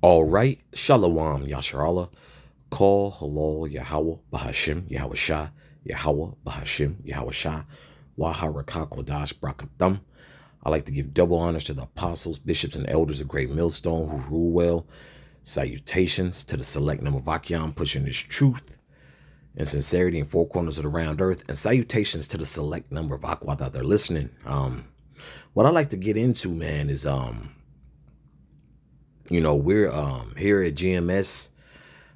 All right, Shalom Yasharallah. Call Halal Yahweh Bahashim Yahweh Shah Yahweh Bahashim Yahweh Shah Waharaka Kodash Brakathum. I like to give double honors to the apostles, bishops, and elders of Great Millstone who rule well. Salutations to the select number of Akyam pushing this truth and sincerity in four corners of the round earth. And salutations to the select number of Aquat out there listening. What I like to get into, man, is we're here at GMS.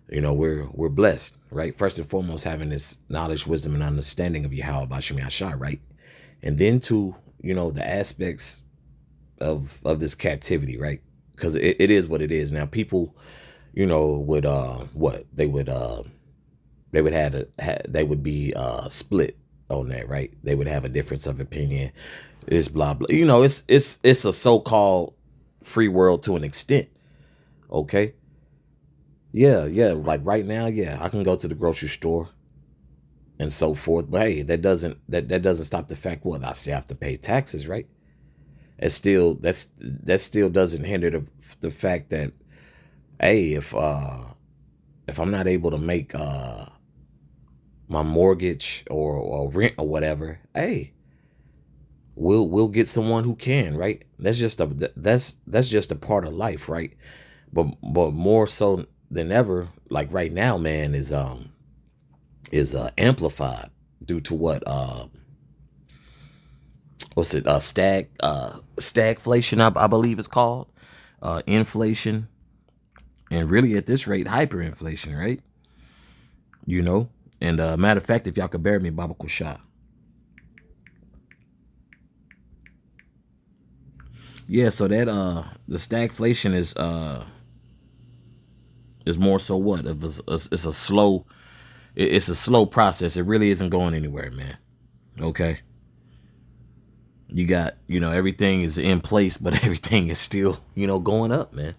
We're blessed, right? First and foremost, having this knowledge, wisdom, and understanding of Yahweh Bashim Yashar, right? And then to, the aspects of this captivity, right? Because it is what it is. Now, people, would what they would be split on that, right? They would have a difference of opinion. It's blah blah. It's a so-called free world to an extent. Okay. Yeah. Like right now, yeah, I can go to the grocery store and so forth. But hey, that doesn't stop the fact what I still have to pay taxes, right? That still doesn't hinder the fact that hey, if I'm not able to make my mortgage or rent or whatever, hey, we'll get someone who can, right? That's just a part of life, right? But more so than ever, like right now, man, is amplified due to what's it stagflation, I believe it's called, inflation, and really at this rate hyperinflation, right? you know and matter of fact, if y'all could bear me, Baba Kusha. Yeah, so that the stagflation is more so what if it's a slow, it's a slow process. It really isn't going anywhere, man. Okay. You got, everything is in place, but everything is still, going up, man.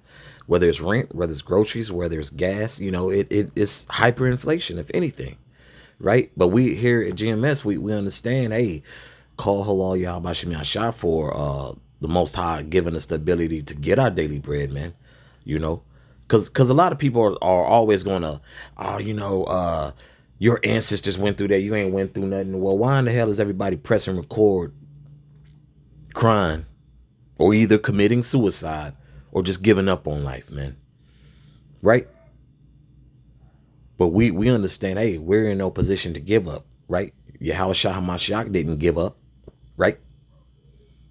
Whether it's rent, whether it's groceries, whether it's gas, it's hyperinflation, if anything, right? But we here at GMS, we understand, hey, call halal y'all bashim yasha for the Most High giving us the ability to get our daily bread, man. You know, because a lot of people are always going to, your ancestors went through that, you ain't went through nothing. Well, why in the hell is everybody pressing record crying or either committing suicide or just giving up on life, man? Right? But we understand, hey, we're in no position to give up, right? Yahweh Shah Hamashiach didn't give up, right?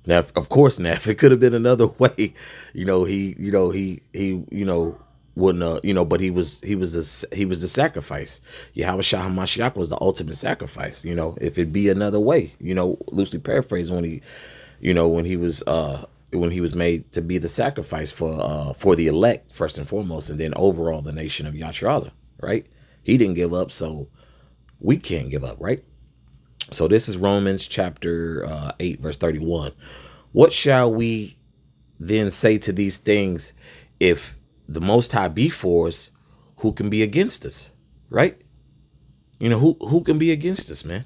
Now, of course, now if it could have been another way, he wouldn't, but he was the sacrifice. Yahweh Shah Hamashiach was the ultimate sacrifice. If it be another way, loosely paraphrased, when he was made to be the sacrifice for the elect first and foremost, and then overall the nation of Yasharallah, right? He didn't give up, so we can't give up, right? So this is Romans chapter 8, verse 31. What shall we then say to these things? If the Most High be for us, who can be against us, right? Who can be against us, man?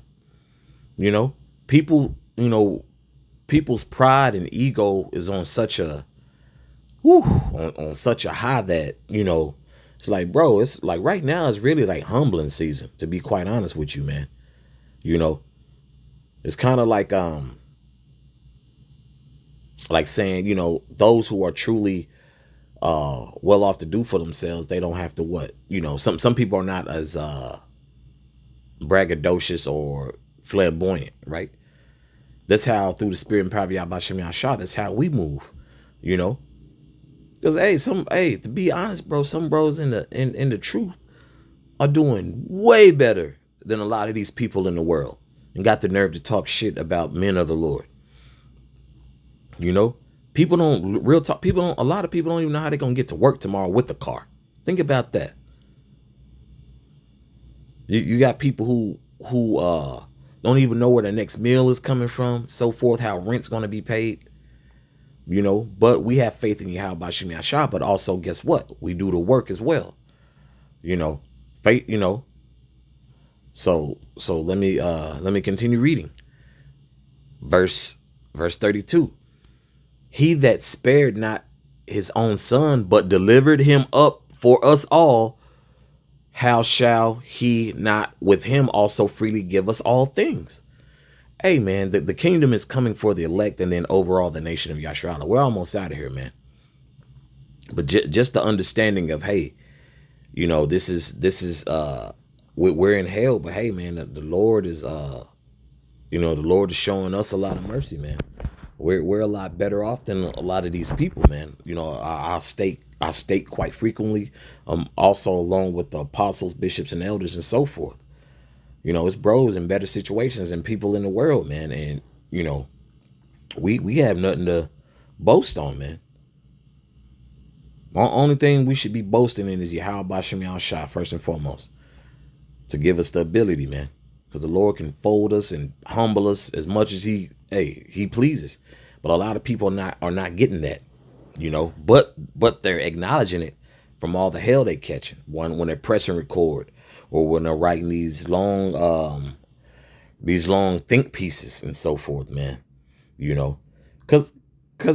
People, people's pride and ego is on such a, on such a high that, it's like, bro, it's like right now it's really like humbling season, to be quite honest with you, man. You know, it's kind of like saying, those who are truly well off to do for themselves, they don't have to some people are not as braggadocious or flamboyant, right? That's how, through the spirit and power of Yahweh Shem Yahshua, that's how we move, because to be honest, bro, some bros in the truth are doing way better than a lot of these people in the world, and got the nerve to talk shit about men of the Lord. People don't, real talk, people don't, a lot of people don't even know how they're going to get to work tomorrow with the car. Think about that. You got people who don't even know where the next meal is coming from, so forth, how rent's going to be paid. But we have faith in Yahweh Bashim Yashah, but also guess what? We do the work as well. Faith, So let me continue reading. Verse 32. He that spared not his own son, but delivered him up for us all, how shall he not with him also freely give us all things? Hey, man, the kingdom is coming for the elect and then overall the nation of Yasharala. We're almost out of here, man. But just the understanding of, hey, this is we're in hell, but hey, man, the Lord is the Lord is showing us a lot of mercy, man. We're a lot better off than a lot of these people, man. I state quite frequently, also along with the apostles, bishops, and elders, and so forth. It's bros in better situations and people in the world, man. And we have nothing to boast on, man. The only thing we should be boasting in is Yahweh Bashem Yahushua, first and foremost, to give us the ability, man. Because the Lord can fold us and humble us as much as he pleases. But a lot of people are not getting that, but they're acknowledging it from all the hell they catching. When they're pressing record, or when they're writing these long think pieces and so forth, man. Because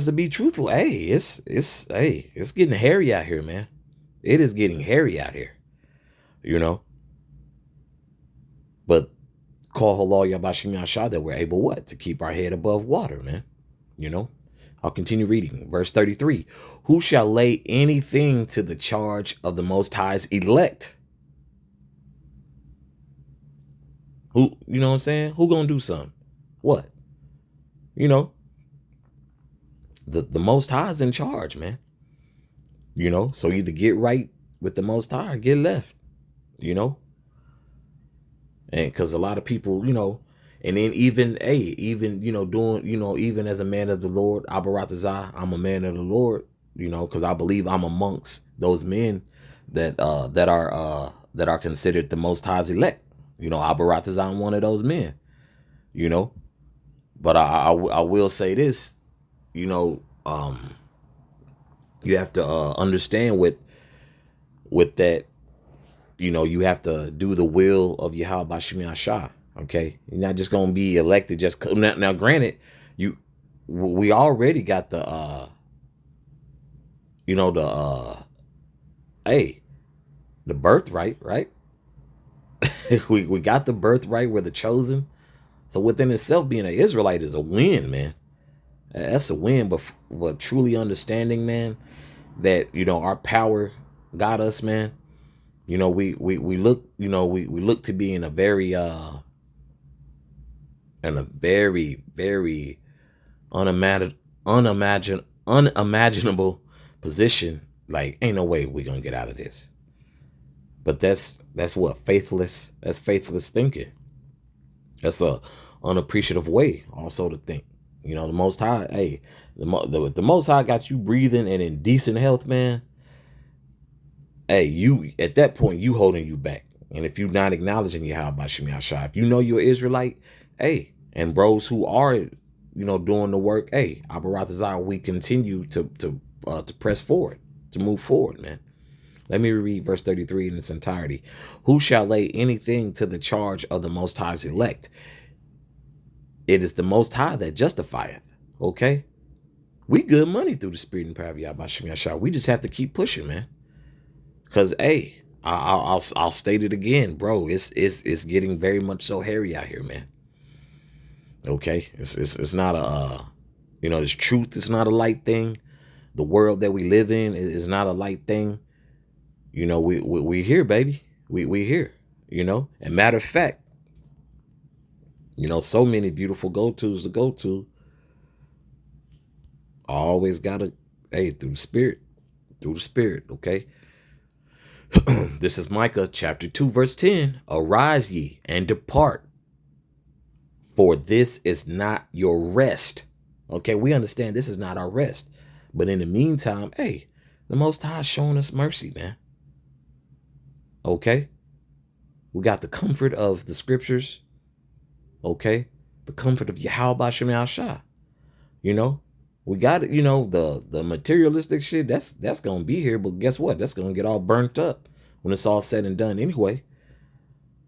to be truthful, it's getting hairy out here, man. It is getting hairy out here, But call halal Yabashim Yasha that we're able to keep our head above water, man. I'll continue reading. Verse 33. Who shall lay anything to the charge of the Most High's elect? Who, you know what I'm saying? Who gonna do something? What? The Most High is in charge, man. So either get right with the Most High or get left, And because a lot of people, and then even doing, even as a man of the Lord, Abaratazah, I'm a man of the Lord, because I believe I'm amongst those men that are considered the Most High's elect. Abaratazah, I'm one of those men, But I will say this, you have to understand with that, you have to do the will of Yahweh Bashem Yahshua. Okay, you're not just gonna be elected just now. Granted, we already got the the birthright, right? we got the birthright. We're the chosen. So within itself, being an Israelite is a win, man. That's a win. But truly understanding, man, that our power got us, man. We look, we look to be in a very very unimaginable position. Like, ain't no way we're gonna get out of this. But that's what faithless. That's faithless thinking. That's a unappreciative way also to think. The Most High, the Most High got you breathing and in decent health, man. You at that point, you holding you back. And if you're not acknowledging Yahweh Bashem Yahshua, if you're an Israelite, and bros who are, doing the work, Abaratazah, we continue to press forward, to move forward, man. Let me read verse 33 in its entirety. Who shall lay anything to the charge of the Most High's elect? It is the Most High that justifieth. Okay? We good money through the spirit and power of Yahweh Bashem Yahshua. We just have to keep pushing, man. Because, I'll state it again, bro. It's getting very much so hairy out here, man. Okay? It's not a, this truth is not a light thing. The world that we live in is not a light thing. We here, baby. We here, And matter of fact, so many beautiful go-tos to go to. Always gotta, through the spirit, okay? This is Micah chapter 2, verse 10. Arise ye and depart, for this is not your rest. Okay, we understand this is not our rest. But in the meantime, the Most High is showing us mercy, man. Okay? We got the comfort of the scriptures. Okay? The comfort of Yahweh Bashem Yahshua. We got it, the materialistic shit, that's gonna be here, but guess what? That's gonna get all burnt up when it's all said and done anyway.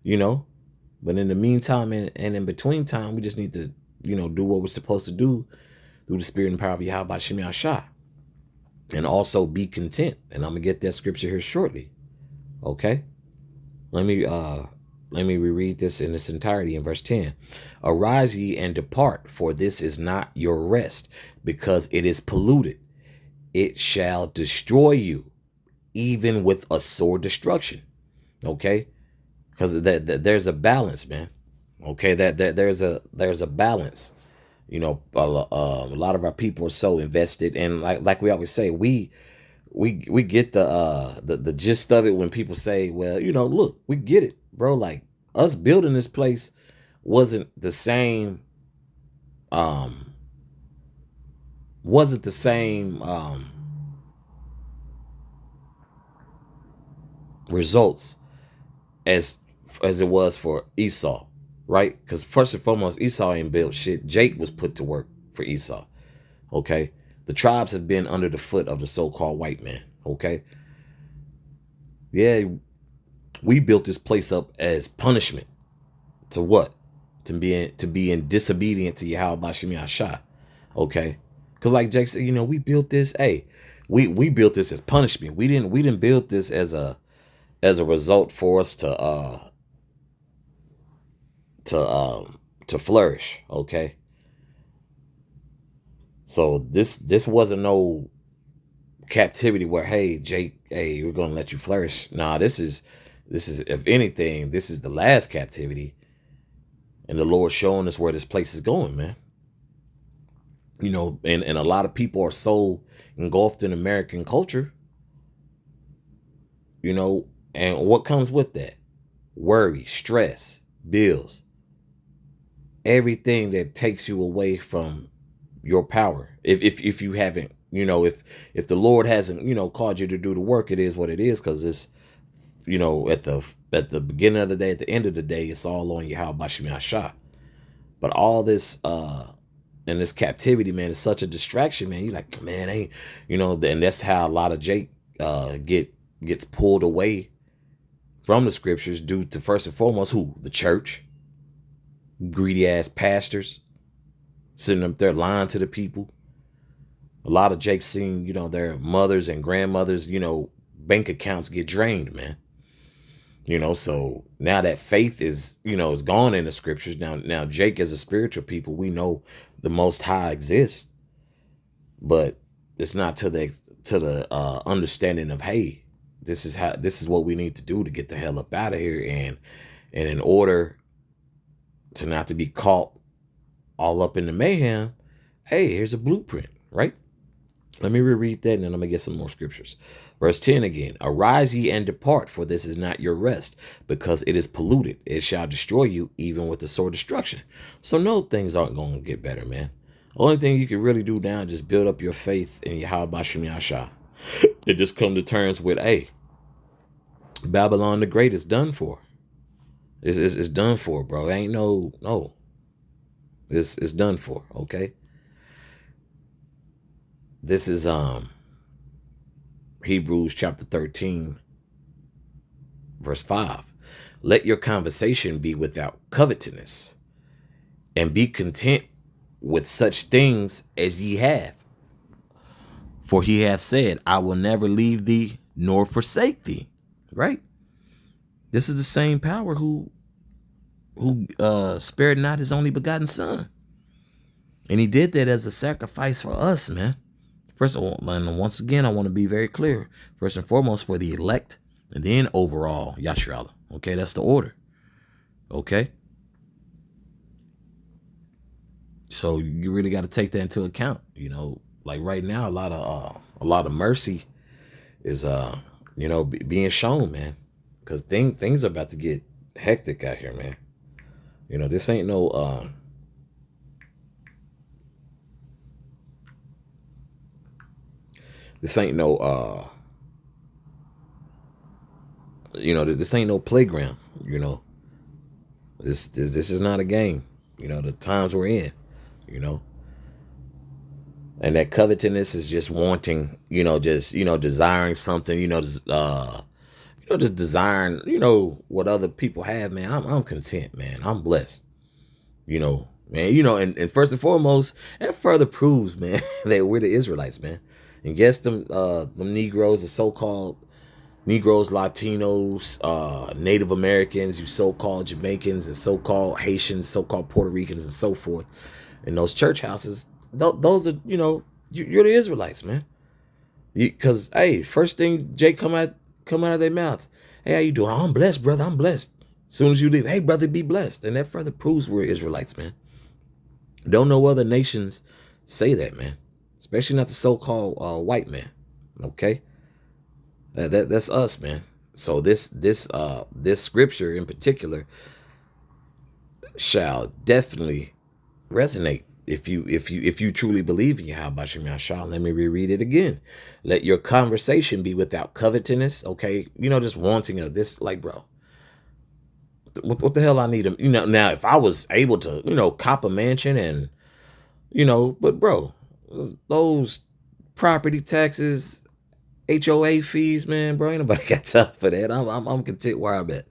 But in the meantime and in between time, we just need to, do what we're supposed to do through the spirit and power of Yahweh Bashem Yahshua. and also be content. And I'm gonna get that scripture here shortly. Okay. Let me reread this in its entirety in verse 10. Arise ye and depart, for this is not your rest, because it is polluted. It shall destroy you, even with a sore destruction. Okay? Because there's a balance, man. Okay, that there's a balance. You know, a lot of our people are so invested, and like we always say, we get the gist of it when people say, well, you know, look, we get it, bro. Like, us building this place wasn't the same um wasn't the same results as it was for Esau, right? Because first and foremost, Esau ain't built shit. Jake was put to work for Esau. Okay, the tribes have been under the foot of the so-called white man. Okay, yeah, we built this place up as punishment to what? To be in disobedient to Yahweh Bashim Yahshua. Okay, because like Jake said, you know, we built this. Hey, we built this as punishment. We didn't build this as a result for us to flourish. Okay, so this wasn't no captivity where, hey Jake, hey, we're gonna let you flourish. Nah, this is if anything, this is the last captivity, and the Lord showing us where this place is going, man. You know, and a lot of people are so engulfed in American culture, you know, and what comes with that? Worry, stress, bills, everything that takes you away from your power. If you haven't, you know, if the Lord hasn't, you know, called you to do the work, it is what it is, because it's, you know, at the beginning of the day, at the end of the day, it's all on you, how Bashim Yahshua. But all this and this captivity, man, is such a distraction, man. You're like, man, ain't, you know, and that's how a lot of Jake gets pulled away from the scriptures due to, first and foremost, who? The church. Greedy ass pastors sitting up there lying to the people. A lot of Jake's seen, you know, their mothers and grandmothers, you know, bank accounts get drained, man. You know, so now that faith is, you know, is gone in the scriptures. Now Jake, as a spiritual people, we know the Most High exists, but it's not to the understanding of, hey, this is what we need to do to get the hell up out of here, and in order to not to be caught all up in the mayhem, hey, here's a blueprint, right? Let me reread that, and then I'm going to get some more scriptures. Verse 10 again. Arise ye and depart, for this is not your rest, because it is polluted. It shall destroy you, even with the sore destruction. So no, things aren't going to get better, man. Only thing you can really do now is just build up your faith in Yahweh Bashim Yahshua. And just come to terms with, hey, Babylon the Great is done for. It's done for, bro. Ain't no. It's done for, okay? This is Hebrews chapter 13, verse 5. Let your conversation be without covetousness, and be content with such things as ye have. For he hath said, I will never leave thee nor forsake thee. Right? This is the same power who spared not his only begotten son. And he did that as a sacrifice for us, man. First of all, and once again, I want to be very clear. First and foremost, for the elect, and then overall, Yashrala. Okay, that's the order. Okay? So you really got to take that into account. You know, like right now, a lot of mercy is you know, being shown, man. Because things are about to get hectic out here, man. You know, this ain't no this ain't no you know, this ain't no playground. You know, this is not a game. You know, the times we're in, you know, and that covetousness is just wanting, you know, just, you know, desiring something, you know, just desiring, you know, what other people have, man. I'm content, man. I'm blessed, you know, man. You know, and first and foremost, that further proves, man, that we're the Israelites, man. And yes, them Negroes, the so-called Negroes, Latinos, Native Americans, you so-called Jamaicans, and so-called Haitians, so-called Puerto Ricans, and so forth, in those church houses, those are, you're the Israelites, man. Because hey, first thing Jay come out of their mouth, hey, how you doing? Oh, I'm blessed, brother. I'm blessed. As soon as you leave, hey, brother, be blessed. And that further proves we're Israelites, man. Don't know other nations say that, man. Especially not the so-called white man. Okay, that's us, man. So this scripture in particular shall definitely resonate if you truly believe in Yahweh Shem Yahshua. Let me reread it again. Let your conversation be without covetousness. Okay, just wanting of this, like, bro. What the hell I need him? Now if I was able to, cop a mansion and, but bro, those property taxes, HOA fees, man, bro, ain't nobody got time for that. I'm content where I'm at,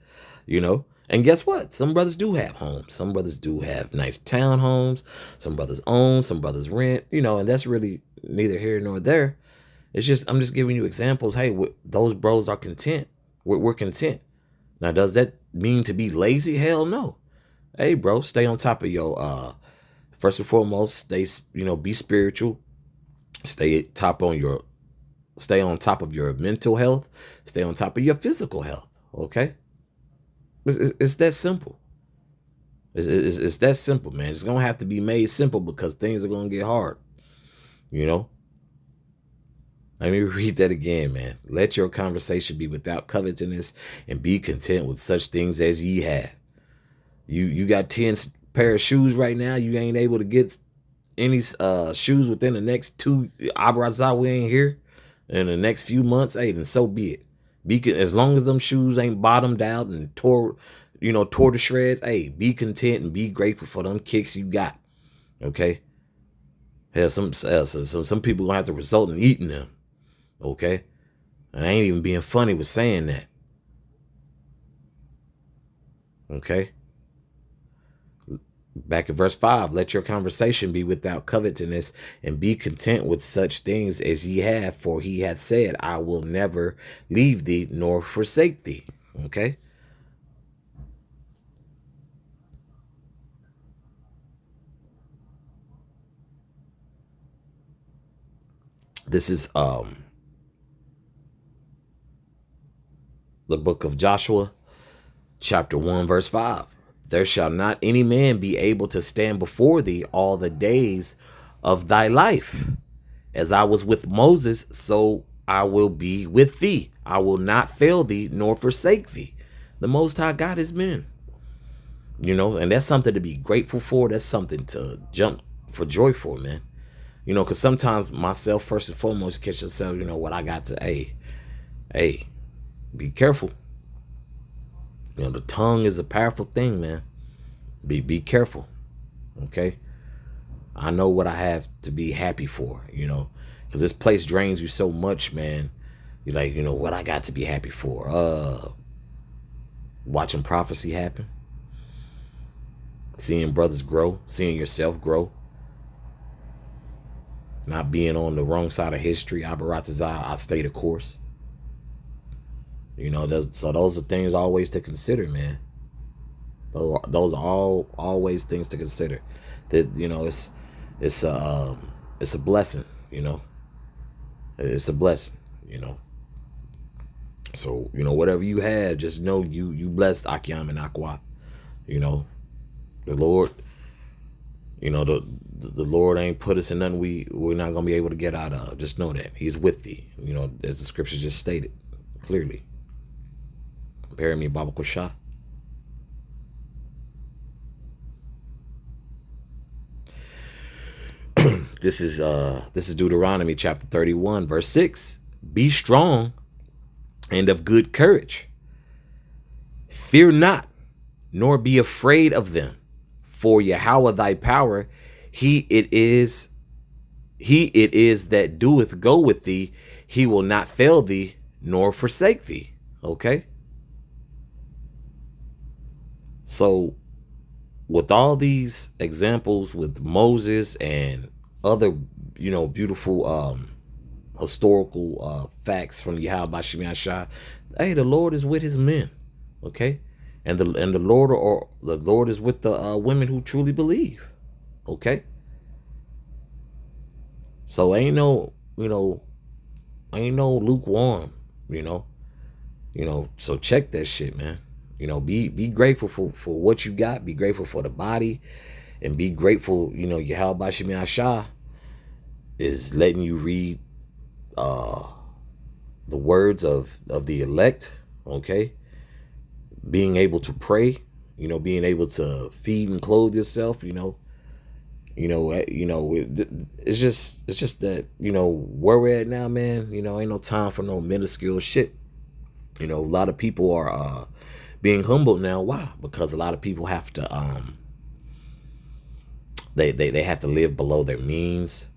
And guess what? Some brothers do have homes. Some brothers do have nice townhomes. Some brothers own. Some brothers rent. And that's really neither here nor there. I'm just giving you examples. Hey, those bros are content. We're content. Now, does that mean to be lazy? Hell no. Hey, bro, stay on top of your. First and foremost, stay. Be spiritual. Stay on top of your mental health. Stay on top of your physical health. Okay. It's that simple. It's that simple, man. It's gonna have to be made simple because things are gonna get hard. Let me read that again, man. Let your conversation be without covetousness, and be content with such things as ye have. You got 10 pair of shoes right now. You ain't able to get any shoes within the next 2. Abrazah, we ain't here in the next few months. Hey, then so be it. As long as them shoes ain't bottomed out and tore to shreds. Hey, be content and be grateful for them kicks you got. Okay. Hell, some people gonna have to result in eating them. Okay, and I ain't even being funny with saying that. Okay. Back at verse 5, let your conversation be without covetousness, and be content with such things as ye have, for he hath said, I will never leave thee nor forsake thee. Okay. This is the book of Joshua, chapter 1, verse 5. There shall not any man be able to stand before thee all the days of thy life. As I was with Moses, so I will be with thee. I will not fail thee nor forsake thee. The Most High God is men. And that's something to be grateful for. That's something to jump for joy for, man. Because sometimes myself, first and foremost, catch yourself, what I got to, hey, be careful. The tongue is a powerful thing, man. Be careful. Okay. I know what I have to be happy for, because this place drains you so much, man. You're like, what I got to be happy for? Watching prophecy happen, seeing brothers grow, seeing yourself grow, not being on the wrong side of history. I stay the course. So those are things always to consider, man. Those are all always things to consider. That it's a blessing. It's a blessing. So whatever you have, just know you blessed, Akyam and Akwa. The Lord. The Lord ain't put us in nothing we're not gonna be able to get out of. Just know that He's with thee. As the scriptures just stated clearly. Bury me, Baba Kusha. This is Deuteronomy chapter 31, verse 6. Be strong and of good courage. Fear not, nor be afraid of them. For Yahweh thy power, he it is that doeth go with thee. He will not fail thee, nor forsake thee. Okay. So with all these examples with Moses and other, beautiful historical facts from Yahweh Shemi Shai. Hey, the Lord is with his men. Okay. And the Lord is with the women who truly believe. Okay. So ain't no, ain't no lukewarm, so check that shit, man. Be grateful for what you got, be grateful for the body, and be grateful, Yahweh Shemi Ashah is letting you read the words of the elect, okay? Being able to pray, being able to feed and clothe yourself, it's just that, where we're at now, man, ain't no time for no minuscule shit. A lot of people are being humbled now. Why? Because a lot of people have to they have to live below their means.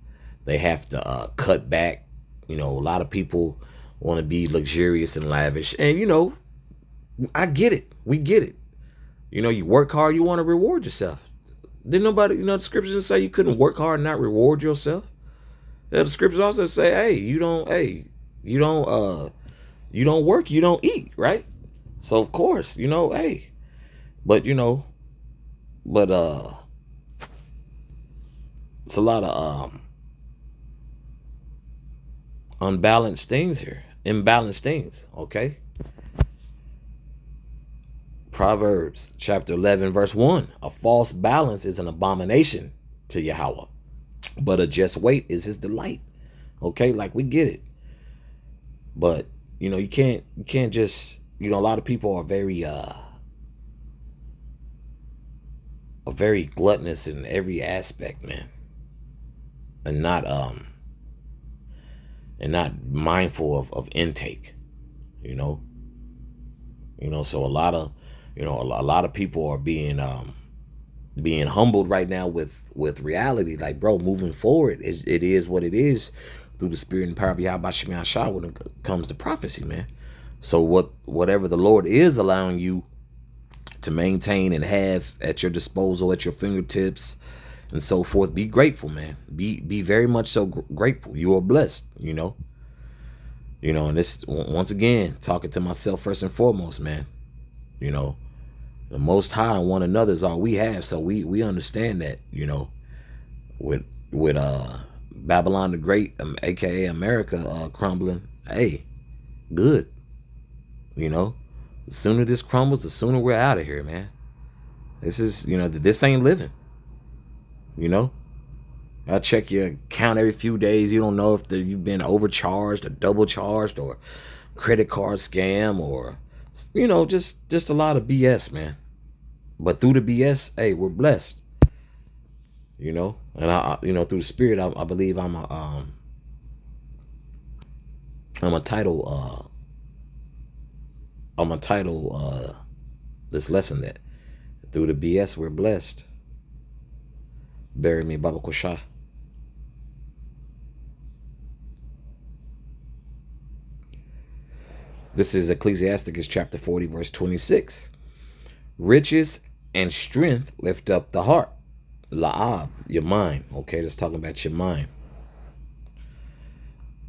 They have to cut back. A lot of people want to be luxurious and lavish, and I get it. We get it. You work hard, you want to reward yourself. Didn't nobody, the scriptures say you couldn't work hard and not reward yourself? The scriptures also say, hey, you don't work, you don't eat, right? So of course, hey, but it's a lot of unbalanced things here, imbalanced things, okay? Proverbs chapter 11 verse 1, a false balance is an abomination to Yahweh, but a just weight is his delight. Okay, like we get it. But you can't just, a lot of people are very gluttonous in every aspect, man. And not mindful of intake, so a lot of people are being humbled right now with reality. Like, bro, moving forward, it is what it is through the spirit and power of Yahweh Shemi Ashah when it comes to prophecy, man. So whatever the Lord is allowing you to maintain and have at your disposal, at your fingertips, and so forth, be grateful, man. Be very much so grateful. You are blessed, and this, once again, talking to myself first and foremost, man. The Most High and one another is all we have, so we understand that, with Babylon the Great, aka America, crumbling. Hey, good. The sooner this crumbles, the sooner we're out of here, man. This is, this ain't living. I check your account every few days. You don't know if you've been overcharged or double charged or credit card scam or, just a lot of BS, man. But through the BS, hey, we're blessed. And I through the spirit, I believe I'm a title this lesson that through the BS we're blessed. Bury me, Baba Kosha. This is Ecclesiasticus chapter 40, verse 26. Riches and strength lift up the heart. La'ab, your mind. Okay, that's talking about your mind.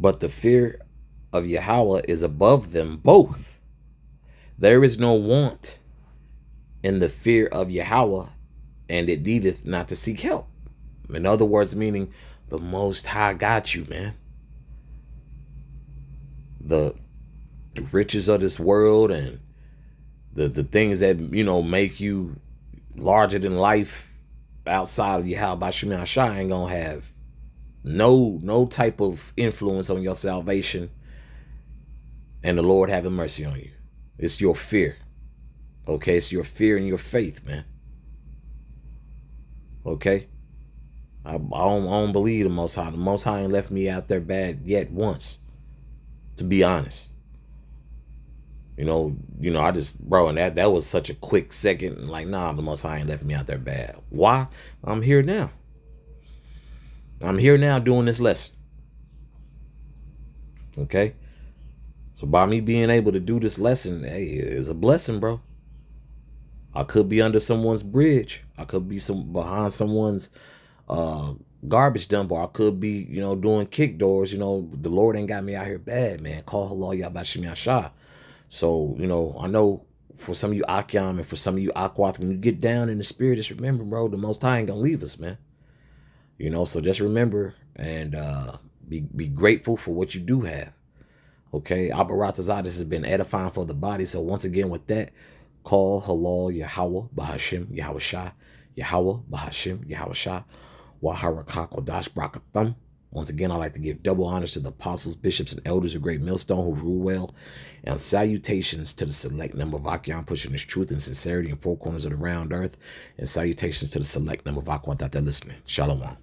But the fear of Yahweh is above them both. There is no want in the fear of Yahweh, and it needeth not to seek help. In other words, meaning the Most High got you, man. The riches of this world and the things that, make you larger than life outside of Yahweh Shemi Ashah ain't gonna have no type of influence on your salvation and the Lord having mercy on you. It's your fear. Okay, it's your fear and your faith, man. Okay? I don't believe the Most High. The Most High ain't left me out there bad yet once, to be honest. I just, bro, and that was such a quick second. Like, nah, the Most High ain't left me out there bad. Why? I'm here now. I'm here now doing this lesson. Okay? So by me being able to do this lesson, hey, it's a blessing, bro. I could be under someone's bridge. I could be behind someone's garbage dump, or I could be, doing kick doors. The Lord ain't got me out here bad, man. Call halal yabashim yasha. So, I know for some of you Akyam and for some of you Aquath, when you get down in the spirit, just remember, bro, the Most High ain't gonna leave us, man. So just remember and be grateful for what you do have. Okay, Abaratazah, this has been edifying for the body. So once again, with that, call halal Yahweh Bahashim Yahweh Shah Yahweh Bahashim Yahweh Shah Waharakak Kodash Brakathum. Once again, I'd like to give double honors to the apostles, bishops, and elders of Great Millstone who rule well, and salutations to the select number of Akyam pushing this truth and sincerity in four corners of the round earth, and salutations to the select number of Aquat that they're listening. Shalom.